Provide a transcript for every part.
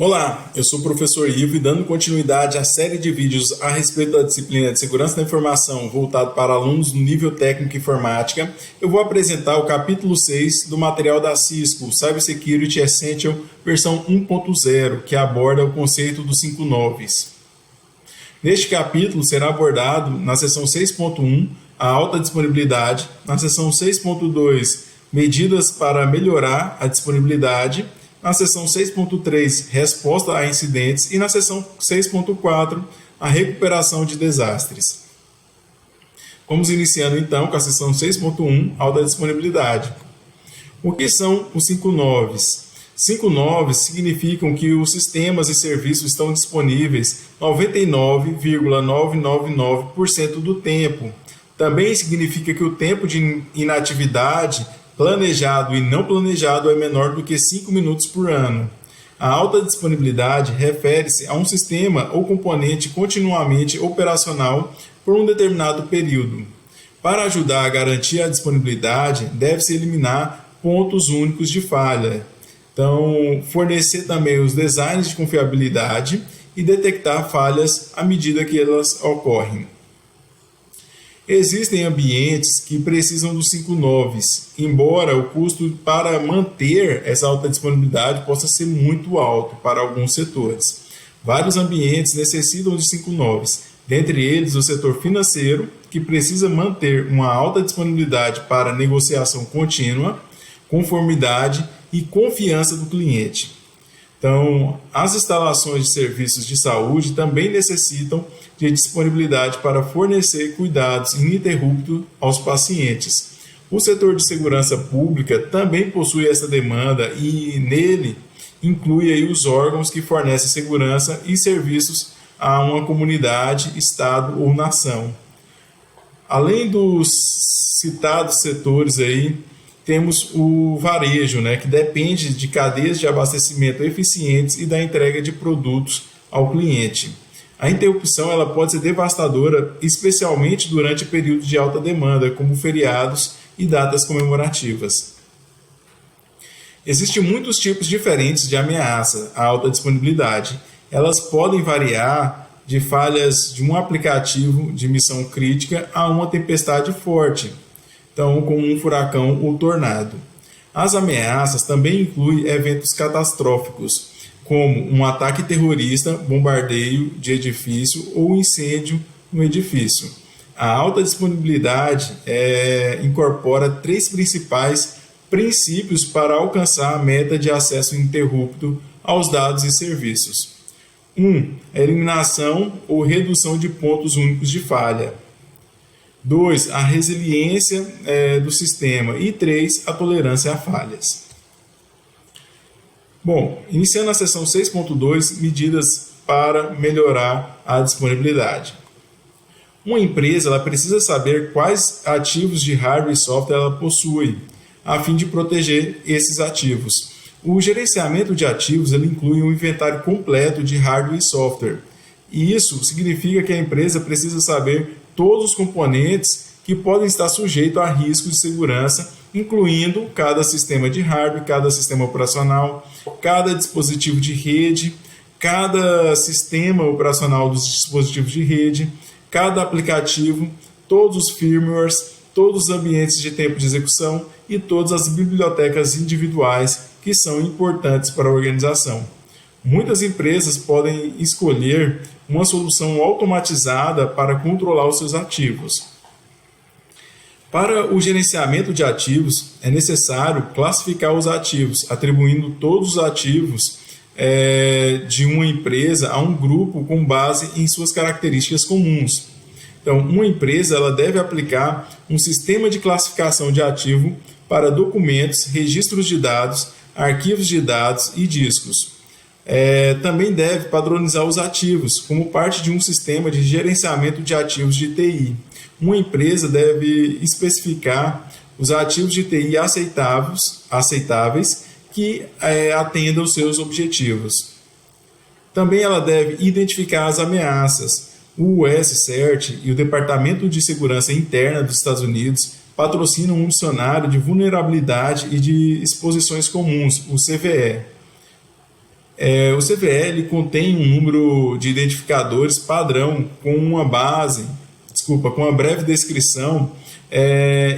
Olá, eu sou o professor Ivo e dando continuidade à série de vídeos a respeito da disciplina de Segurança da Informação voltado para alunos no nível técnico Informática, eu vou apresentar o capítulo 6 do material da Cisco, Cybersecurity Essential versão 1.0, que aborda o conceito dos 5 noves. Neste capítulo será abordado na seção 6.1 a alta disponibilidade, na seção 6.2 medidas para melhorar a disponibilidade, na seção 6.3, resposta a incidentes, e na seção 6.4, a recuperação de desastres. Vamos iniciando então com a seção 6.1, alta disponibilidade. O que são os 5 noves? 5 noves significam que os sistemas e serviços estão disponíveis 99,999% do tempo. Também significa que o tempo de inatividade planejado e não planejado é menor do que 5 minutos por ano. A alta disponibilidade refere-se a um sistema ou componente continuamente operacional por um determinado período. Para ajudar a garantir a disponibilidade, deve-se eliminar pontos únicos de falha. Então, fornecer também os designs de confiabilidade e detectar falhas à medida que elas ocorrem. Existem ambientes que precisam dos 5 noves, embora o custo para manter essa alta disponibilidade possa ser muito alto para alguns setores. Vários ambientes necessitam de 5 noves, dentre eles o setor financeiro, que precisa manter uma alta disponibilidade para negociação contínua, conformidade e confiança do cliente. Então, as instalações de serviços de saúde também necessitam de disponibilidade para fornecer cuidados ininterruptos aos pacientes. O setor de segurança pública também possui essa demanda e nele inclui aí os órgãos que fornecem segurança e serviços a uma comunidade, estado ou nação. Além dos citados setores aí, temos o varejo, que depende de cadeias de abastecimento eficientes e da entrega de produtos ao cliente. A interrupção ela pode ser devastadora, especialmente durante períodos de alta demanda, como feriados e datas comemorativas. Existem muitos tipos diferentes de ameaça à alta disponibilidade. Elas podem variar de falhas de um aplicativo de missão crítica a uma tempestade forte. Então, como um furacão ou tornado. As ameaças também incluem eventos catastróficos, como um ataque terrorista, bombardeio de edifício ou incêndio no edifício. A alta disponibilidade incorpora 3 principais princípios para alcançar a meta de acesso ininterrupto aos dados e serviços. 1. A eliminação ou redução de pontos únicos de falha. 2. A resiliência do sistema. E 3. A tolerância a falhas. Bom, iniciando a seção 6.2, medidas para melhorar a disponibilidade. Uma empresa ela precisa saber quais ativos de hardware e software ela possui, a fim de proteger esses ativos. O gerenciamento de ativos ele inclui um inventário completo de hardware e software. E isso significa que a empresa precisa saber todos os componentes que podem estar sujeitos a riscos de segurança, incluindo cada sistema de hardware, cada sistema operacional, cada dispositivo de rede, cada sistema operacional dos dispositivos de rede, cada aplicativo, todos os firmwares, todos os ambientes de tempo de execução e todas as bibliotecas individuais que são importantes para a organização. Muitas empresas podem escolher uma solução automatizada para controlar os seus ativos. Para o gerenciamento de ativos, é necessário classificar os ativos, atribuindo todos os ativos de uma empresa a um grupo com base em suas características comuns. Então, uma empresa ela deve aplicar um sistema de classificação de ativo para documentos, registros de dados, arquivos de dados e discos. Também deve padronizar os ativos como parte de um sistema de gerenciamento de ativos de TI. Uma empresa deve especificar os ativos de TI aceitáveis que atendam aos seus objetivos. Também ela deve identificar as ameaças. O US CERT e o Departamento de Segurança Interna dos Estados Unidos patrocinam um dicionário de vulnerabilidade e de exposições comuns, o CVE. O CVE contém um número de identificadores padrão com uma breve descrição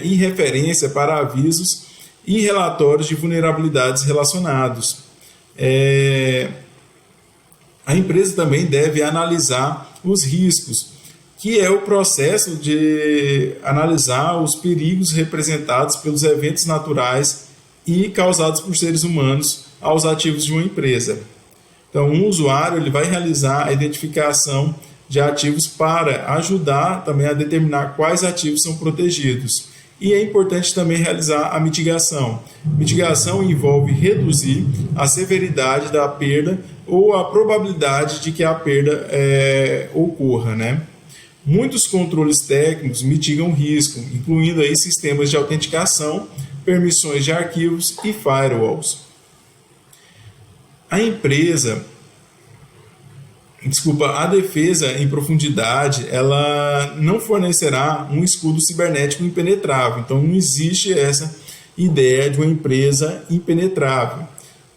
em referência para avisos e relatórios de vulnerabilidades relacionados. A empresa também deve analisar os riscos, que é o processo de analisar os perigos representados pelos eventos naturais e causados por seres humanos aos ativos de uma empresa. Então, um usuário ele vai realizar a identificação de ativos para ajudar também a determinar quais ativos são protegidos. E é importante também realizar a mitigação. Mitigação envolve reduzir a severidade da perda ou a probabilidade de que a perda ocorra, né? Muitos controles técnicos mitigam o risco, incluindo aí sistemas de autenticação, permissões de arquivos e firewalls. A defesa em profundidade, ela não fornecerá um escudo cibernético impenetrável. Então, não existe essa ideia de uma empresa impenetrável.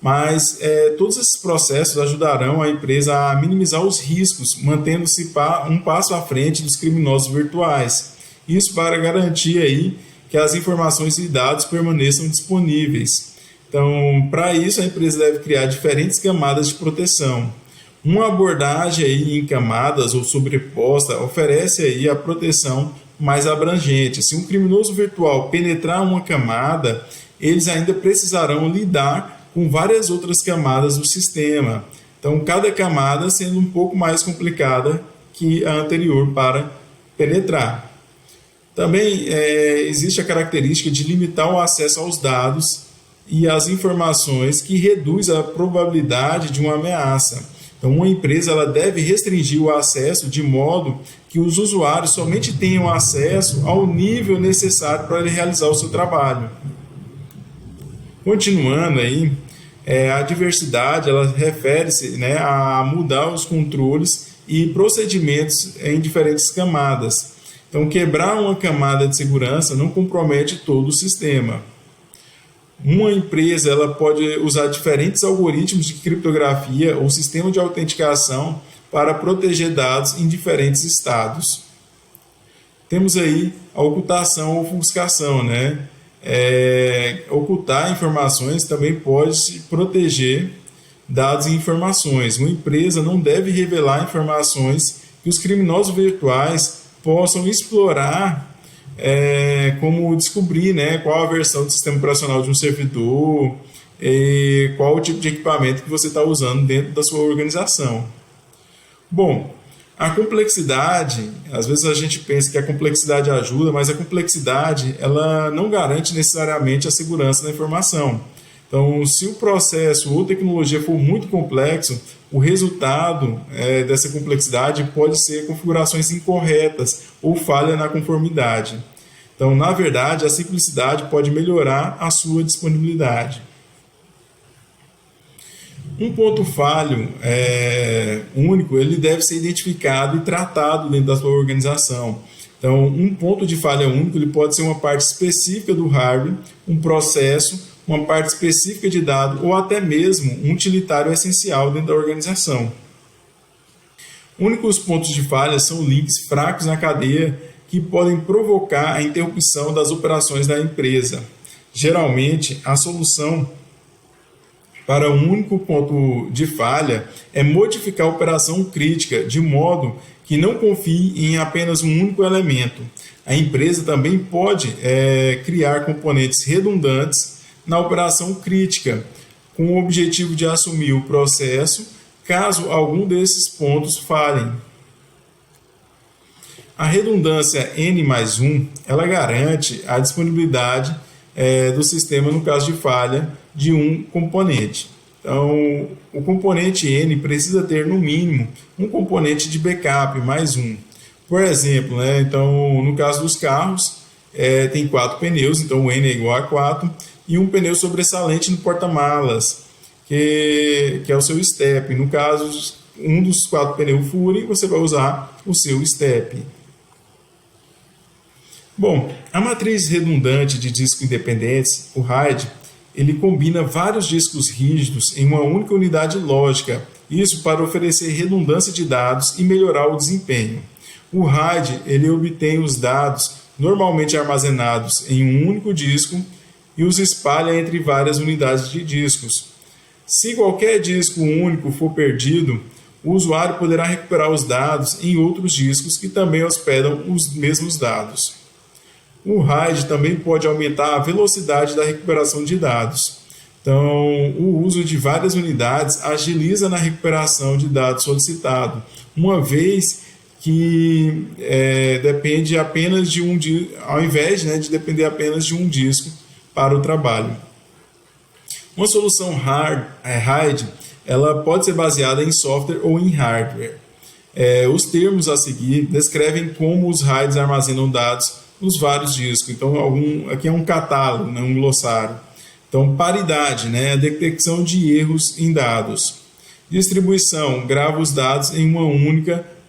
Mas todos esses processos ajudarão a empresa a minimizar os riscos, mantendo-se um passo à frente dos criminosos virtuais. Isso para garantir aí que as informações e dados permaneçam disponíveis. Então, para isso, a empresa deve criar diferentes camadas de proteção. Uma abordagem aí em camadas ou sobreposta oferece aí a proteção mais abrangente. Se um criminoso virtual penetrar uma camada, eles ainda precisarão lidar com várias outras camadas do sistema. Então, cada camada sendo um pouco mais complicada que a anterior para penetrar. Também existe a característica de limitar o acesso aos dados e às informações, que reduz a probabilidade de uma ameaça. Então, uma empresa ela deve restringir o acesso de modo que os usuários somente tenham acesso ao nível necessário para ele realizar o seu trabalho. Continuando aí, a diversidade ela refere-se, né, a mudar os controles e procedimentos em diferentes camadas. Então, quebrar uma camada de segurança não compromete todo o sistema. Uma empresa ela pode usar diferentes algoritmos de criptografia ou sistema de autenticação para proteger dados em diferentes estados. Temos aí a ocultação ou ofuscação, né? Ocultar informações também pode proteger dados e informações. Uma empresa não deve revelar informações que os criminosos virtuais possam explorar, como descobrir, né, qual a versão do sistema operacional de um servidor, qual o tipo de equipamento que você está usando dentro da sua organização. Bom, a complexidade, às vezes a gente pensa que a complexidade ajuda, mas a complexidade ela não garante necessariamente a segurança da informação. Então, se o processo ou tecnologia for muito complexo, o resultado dessa complexidade pode ser configurações incorretas ou falha na conformidade. Então, na verdade, a simplicidade pode melhorar a sua disponibilidade. Um ponto falho único, ele deve ser identificado e tratado dentro da sua organização. Então, um ponto de falha único ele pode ser uma parte específica do hardware, um processo, uma parte específica de dado ou até mesmo um utilitário essencial dentro da organização. Únicos pontos de falha são links fracos na cadeia que podem provocar a interrupção das operações da empresa. Geralmente, a solução para um único ponto de falha é modificar a operação crítica de modo que não confie em apenas um único elemento. A empresa também pode criar componentes redundantes na operação crítica, com o objetivo de assumir o processo caso algum desses pontos falhem. A redundância N+1 ela garante a disponibilidade do sistema no caso de falha de um componente. Então, o componente N precisa ter no mínimo um componente de backup mais um. Por exemplo, né, então, no caso dos carros, tem 4 pneus, então o N é igual a 4, e um pneu sobressalente no porta-malas, que é o seu step. No caso, um dos 4 pneus fure, você vai usar o seu step. Bom, a matriz redundante de discos independentes, o RAID, ele combina vários discos rígidos em uma única unidade lógica, isso para oferecer redundância de dados e melhorar o desempenho. O RAID ele obtém os dados normalmente armazenados em um único disco e os espalha entre várias unidades de discos. Se qualquer disco único for perdido, o usuário poderá recuperar os dados em outros discos que também hospedam os mesmos dados. O RAID também pode aumentar a velocidade da recuperação de dados. Então, o uso de várias unidades agiliza na recuperação de dados solicitado, uma vez que depende apenas de um disco, ao invés de depender apenas de um disco para o trabalho. Uma solução RAID ela pode ser baseada em software ou em hardware. Os termos a seguir descrevem como os RAIDs armazenam dados nos vários discos. Então, aqui é um catálogo, um glossário. Então, paridade, a detecção de erros em dados. Distribuição, grava os dados em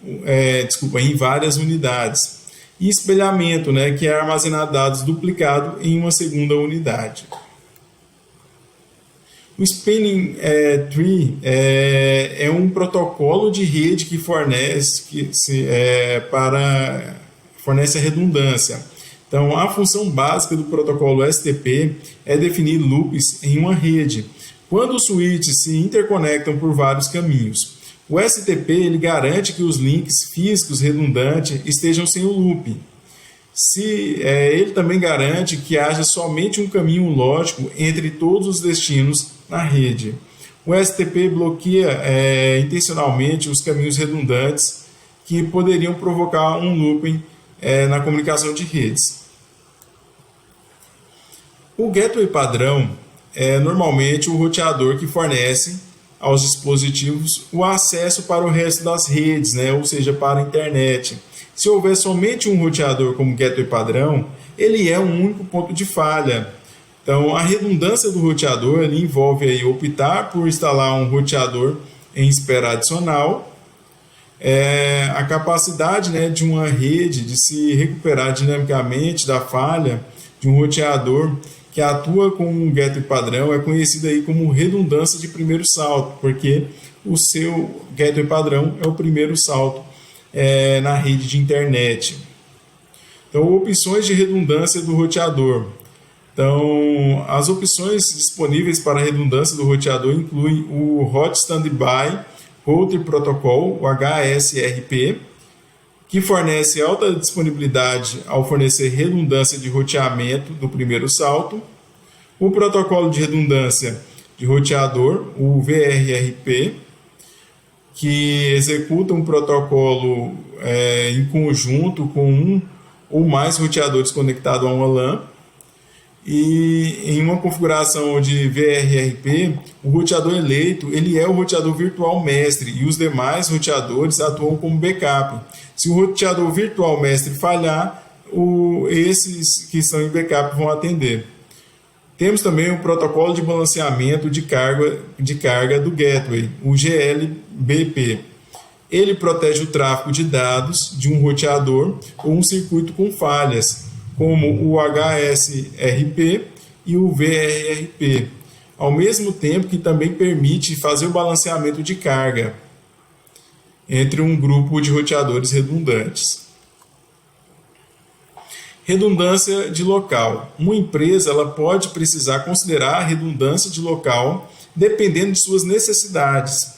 em várias unidades. E espelhamento, que é armazenar dados duplicados em uma segunda unidade. O Spanning Tree é um protocolo de rede que fornece a redundância. Então, a função básica do protocolo STP é definir loops em uma rede, quando os switches se interconectam por vários caminhos. O STP ele garante que os links físicos redundantes estejam sem o loop. Ele também garante que haja somente um caminho lógico entre todos os destinos na rede. O STP bloqueia intencionalmente os caminhos redundantes que poderiam provocar um looping na comunicação de redes. O gateway padrão é normalmente o roteador que fornece aos dispositivos o acesso para o resto das redes, ou seja, para a internet. Se houver somente um roteador como gateway padrão, ele é um único ponto de falha. Então, a redundância do roteador ele envolve aí, optar por instalar um roteador em espera adicional, a capacidade de uma rede de se recuperar dinamicamente da falha de um roteador que atua com um gateway padrão é conhecida aí como redundância de primeiro salto, porque o seu gateway padrão é o primeiro salto na rede de internet. Então, opções de redundância do roteador. Então, as opções disponíveis para a redundância do roteador incluem o Hot Standby Router Protocol, o HSRP, que fornece alta disponibilidade ao fornecer redundância de roteamento do primeiro salto, o protocolo de redundância de roteador, o VRRP, que executa um protocolo em conjunto com um ou mais roteadores conectados a uma LAN. E em uma configuração de VRRP, o roteador eleito ele é o roteador virtual mestre e os demais roteadores atuam como backup. Se o roteador virtual mestre falhar, esses que estão em backup vão atender. Temos também o protocolo de balanceamento de carga do gateway, o GLBP. Ele protege o tráfego de dados de um roteador ou um circuito com falhas, como o HSRP e o VRRP, ao mesmo tempo que também permite fazer o balanceamento de carga entre um grupo de roteadores redundantes. Redundância de local. Uma empresa ela pode precisar considerar a redundância de local dependendo de suas necessidades.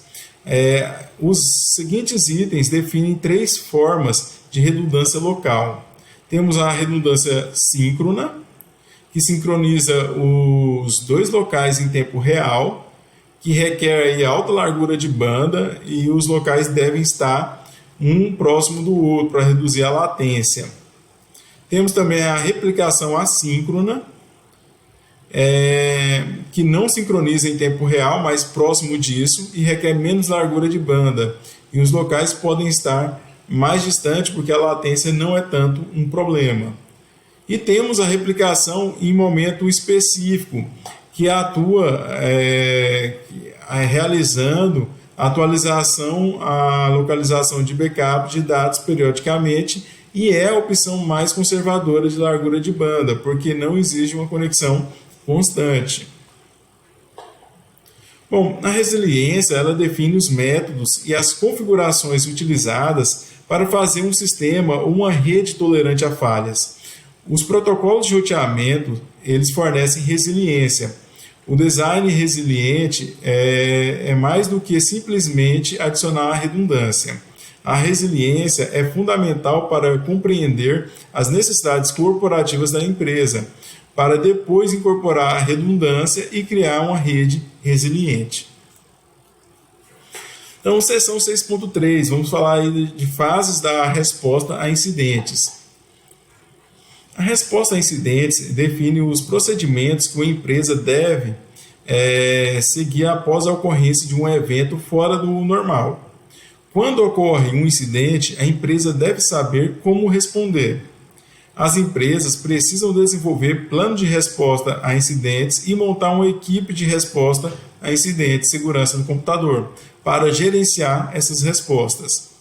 Os seguintes itens definem 3 formas de redundância local. Temos a redundância síncrona, que sincroniza os 2 locais em tempo real, que requer aí alta largura de banda e os locais devem estar um próximo do outro para reduzir a latência. Temos também a replicação assíncrona, que não sincroniza em tempo real, mas próximo disso e requer menos largura de banda. E os locais podem estar mais distante porque a latência não é tanto um problema. E temos a replicação em momento específico, que atua realizando a atualização, a localização de backup de dados periodicamente e é a opção mais conservadora de largura de banda, porque não exige uma conexão constante. Bom, a resiliência ela define os métodos e as configurações utilizadas para fazer um sistema ou uma rede tolerante a falhas. Os protocolos de roteamento eles fornecem resiliência. O design resiliente é mais do que simplesmente adicionar redundância. A resiliência é fundamental para compreender as necessidades corporativas da empresa, para depois incorporar a redundância e criar uma rede resiliente. Então, seção 6.3, vamos falar aí de fases da resposta a incidentes. A resposta a incidentes define os procedimentos que uma empresa deve seguir após a ocorrência de um evento fora do normal. Quando ocorre um incidente, a empresa deve saber como responder. As empresas precisam desenvolver plano de resposta a incidentes e montar uma equipe de resposta a incidentes de segurança no computador para gerenciar essas respostas.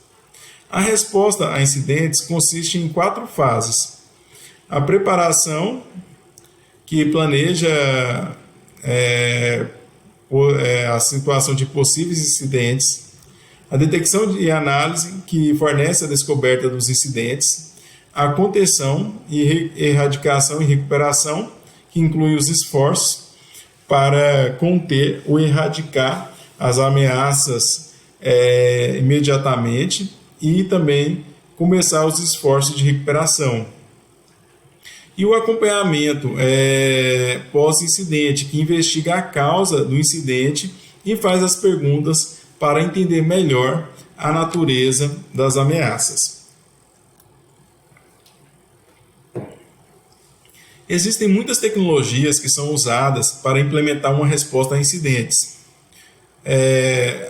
A resposta a incidentes consiste em 4 fases. A preparação, que planeja a situação de possíveis incidentes. A detecção e análise, que fornece a descoberta dos incidentes. A contenção, erradicação e recuperação, que inclui os esforços para conter ou erradicar as ameaças imediatamente e também começar os esforços de recuperação. E o acompanhamento pós-incidente, que investiga a causa do incidente e faz as perguntas para entender melhor a natureza das ameaças. Existem muitas tecnologias que são usadas para implementar uma resposta a incidentes.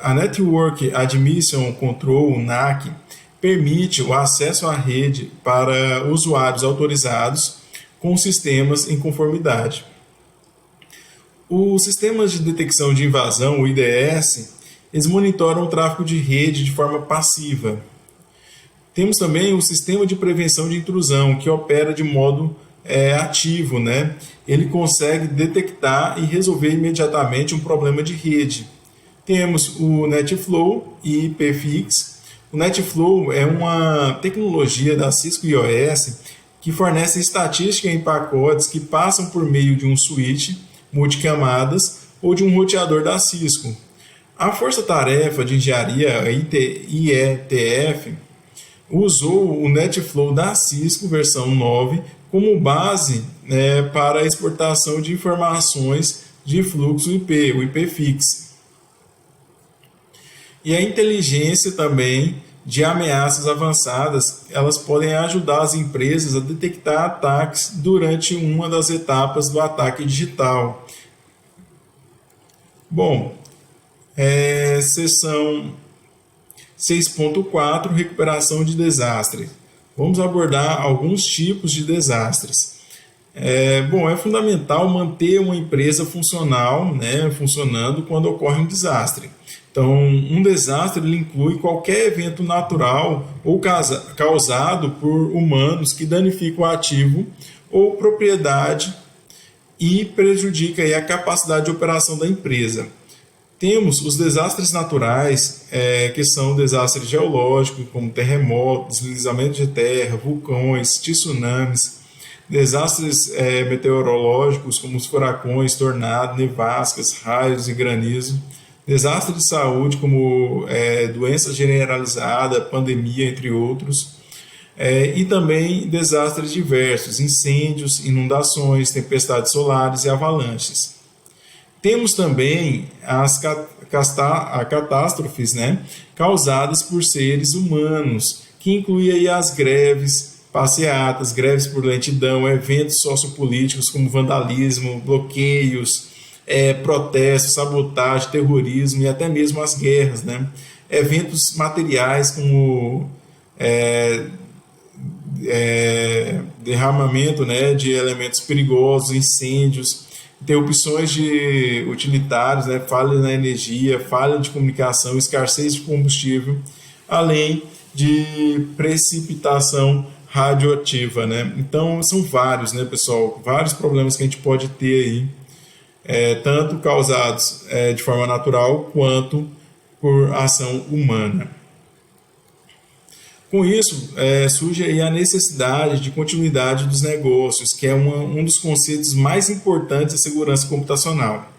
A Network Admission Control, NAC, permite o acesso à rede para usuários autorizados com sistemas em conformidade. Os sistemas de detecção de invasão, o IDS, eles monitoram o tráfego de rede de forma passiva. Temos também o sistema de prevenção de intrusão, que opera de modo ativo, né? Ele consegue detectar e resolver imediatamente um problema de rede. Temos o NetFlow e IPFix. O NetFlow é uma tecnologia da Cisco IOS que fornece estatística em pacotes que passam por meio de um switch multicamadas ou de um roteador da Cisco. A Força Tarefa de Engenharia, a IETF, usou o NetFlow da Cisco versão 9 como base para a exportação de informações de fluxo IP, o IPFix. E a inteligência também de ameaças avançadas, elas podem ajudar as empresas a detectar ataques durante uma das etapas do ataque digital. Bom, seção 6.4, recuperação de desastre. Vamos abordar alguns tipos de desastres. É fundamental manter uma empresa funcional, funcionando quando ocorre um desastre. Então, um desastre ele inclui qualquer evento natural ou causado por humanos que danifica o ativo ou propriedade e prejudica aí a capacidade de operação da empresa. Temos os desastres naturais, que são desastres geológicos, como terremotos, deslizamento de terra, vulcões, tsunamis, desastres meteorológicos, como os furacões, tornados, nevascas, raios e granizo, desastres de saúde, como doença generalizada, pandemia, entre outros, e também desastres diversos, incêndios, inundações, tempestades solares e avalanches. Temos também as catástrofes causadas por seres humanos, que incluem aí as greves, passeatas, greves por lentidão, eventos sociopolíticos como vandalismo, bloqueios, protestos, sabotagem, terrorismo e até mesmo as guerras. Eventos materiais como derramamento de elementos perigosos, incêndios, interrupções de utilitários, falha na energia, falha de comunicação, escassez de combustível, além de precipitação radioativa. Então, são vários, pessoal, vários problemas que a gente pode ter aí tanto causados de forma natural quanto por ação humana. Com isso, surge aí a necessidade de continuidade dos negócios, que é um dos conceitos mais importantes da segurança computacional.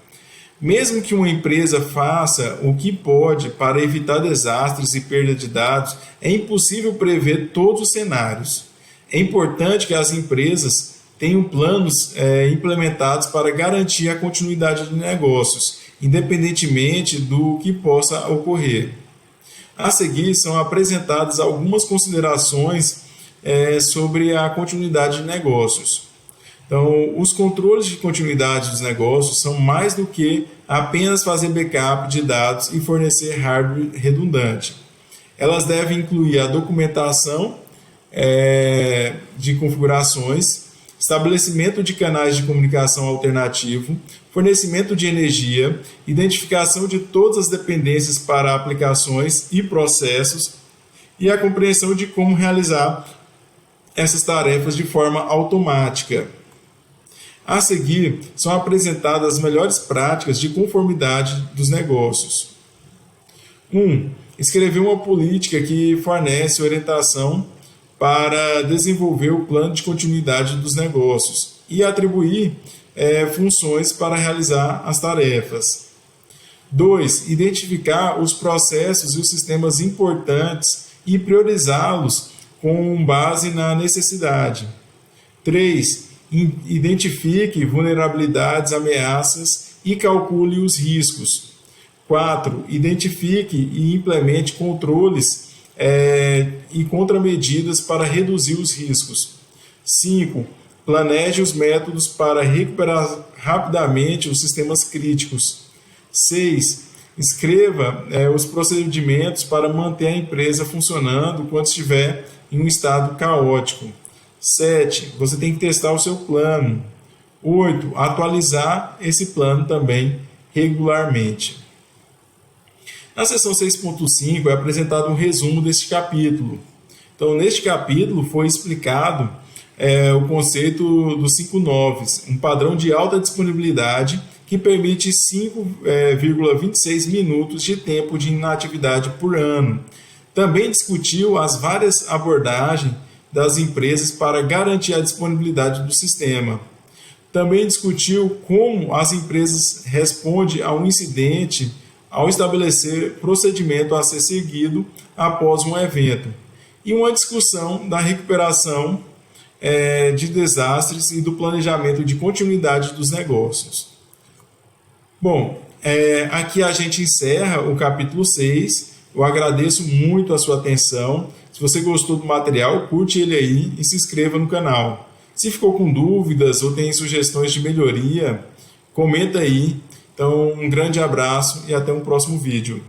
Mesmo que uma empresa faça o que pode para evitar desastres e perda de dados, é impossível prever todos os cenários. É importante que as empresas tenham planos implementados para garantir a continuidade de negócios, independentemente do que possa ocorrer. A seguir, são apresentadas algumas considerações sobre a continuidade de negócios. Então, os controles de continuidade dos negócios são mais do que apenas fazer backup de dados e fornecer hardware redundante. Elas devem incluir a documentação de configurações, estabelecimento de canais de comunicação alternativo, fornecimento de energia, identificação de todas as dependências para aplicações e processos e a compreensão de como realizar essas tarefas de forma automática. A seguir, são apresentadas as melhores práticas de conformidade dos negócios. 1. Escrever uma política que fornece orientação para desenvolver o plano de continuidade dos negócios e atribuir funções para realizar as tarefas. 2. Identificar os processos e os sistemas importantes e priorizá-los com base na necessidade. 3. Identifique vulnerabilidades, ameaças e calcule os riscos. 4. Identifique e implemente controles e contramedidas para reduzir os riscos. 5. Planeje os métodos para recuperar rapidamente os sistemas críticos. 6. Escreva os procedimentos para manter a empresa funcionando quando estiver em um estado caótico. 7. Você tem que testar o seu plano. 8. Atualizar esse plano também regularmente. Na seção 6.5 é apresentado um resumo deste capítulo. Então, neste capítulo foi explicado o conceito dos 5 noves, um padrão de alta disponibilidade que permite 5,26 minutos de tempo de inatividade por ano. Também discutiu as várias abordagens das empresas para garantir a disponibilidade do sistema. Também discutiu como as empresas respondem a um incidente ao estabelecer procedimento a ser seguido após um evento. E uma discussão da recuperação de desastres e do planejamento de continuidade dos negócios. Bom, aqui a gente encerra o capítulo 6. Eu agradeço muito a sua atenção. Se você gostou do material, curte ele aí e se inscreva no canal. Se ficou com dúvidas ou tem sugestões de melhoria, comenta aí. Então, um grande abraço e até um próximo vídeo.